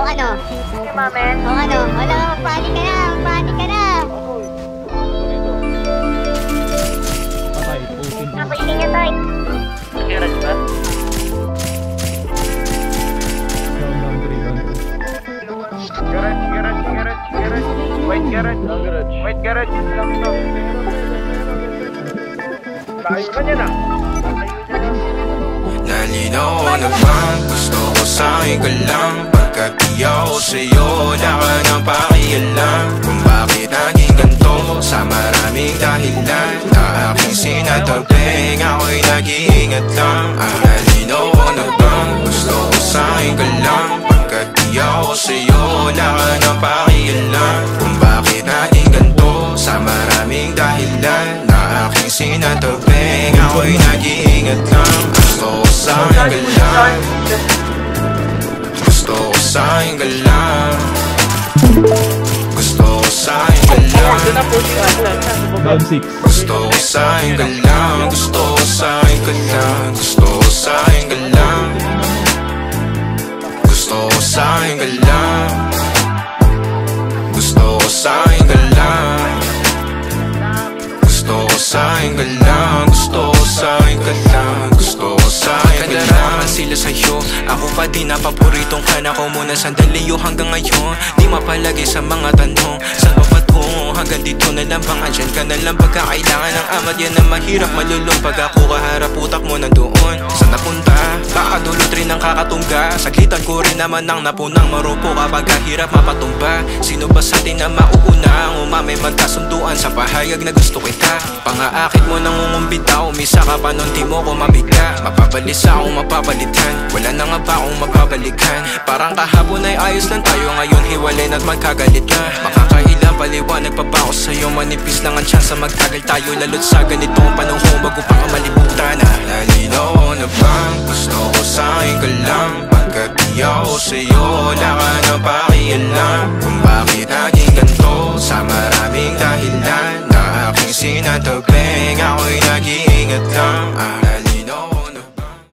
ano? Mamen? O ano? Wala, magpanik ka na, magpanik ka na. Patay, pusin. Napaising niya tayo. Garage ba? Down 3, down 3. Garage. White garage. White garage. Lang to. Tayo ka niya na. Nalinaw na bang gusto ko sa'yo ka lang? Pagkat di ako sa'yo, wala ka nang pakialam. Kung bakit naging ganito sa maraming dahilan na aking sinatagping, ako'y nag-iingat lang. Nalinaw na bang gusto ko sa'yo ka lang? Pagkat di ako sa'yo, wala ka nang pakialam. Kung bakit naging ganito sa maraming dahilan na aking sinatagping, ako'y nag-iingat lang. Gusto ko sa'yo ka lang. Gusto ko sa'yo ka lang. Gusto ko sa'yo ka lang. Down 6. Gusto ko sa'yo ka lang. Gusto ko sa'yo ka lang. Gusto ko sa'yo ka lang. Gusto ko sa'yo ka lang. Gusto ko sa'yo ka lang. Gusto ko sa'yo ka lang. Gusto ko sa'yo ka lang. Gusto ko sa'yo ka lang. Sila sa'yo, ako pa din na paboritong ka na ko muna sandali yo hanggang ngayon. Di mapalagi sa mga tanong, saan ba patungo? Hanggang dito na lang bang andyan ka na lang pagkakailangan ng amat? Yan ang mahirap malulong pag ako kaharap utak mo nandoon. Saan napunta? Baka dulot rin ang kakatungga. Saglitan ko rin naman ang napunang marupo kapag kahirap mapatumba. Sino ba sa atin na mauuna ang umamay magkasunduan sa pahayag na gusto kita? Pangaakit mo nang umumbita, umisa ka pa nun di mo ko mabigla. Mapabalisa akong mapabalitan, wala na nga ba akong magbabalikan? Parang kahapon ay ayos lang tayo, ngayon hiwalay na't magkagalit na. Makakailang paliwanag pa ba ako sa'yo? Manipis lang ang tsansa magtagal tayo, lalo't sa ganitong panahon bago pa ka malibutan. Nalinaw na bang gusto ko sa'yo ka lang? Pagkat di ako sa'yo, wala ka nang pakialam. Kung bakit naging ganito sa maraming dahilan na aking sinatagping, ako'y nag-iingat lang.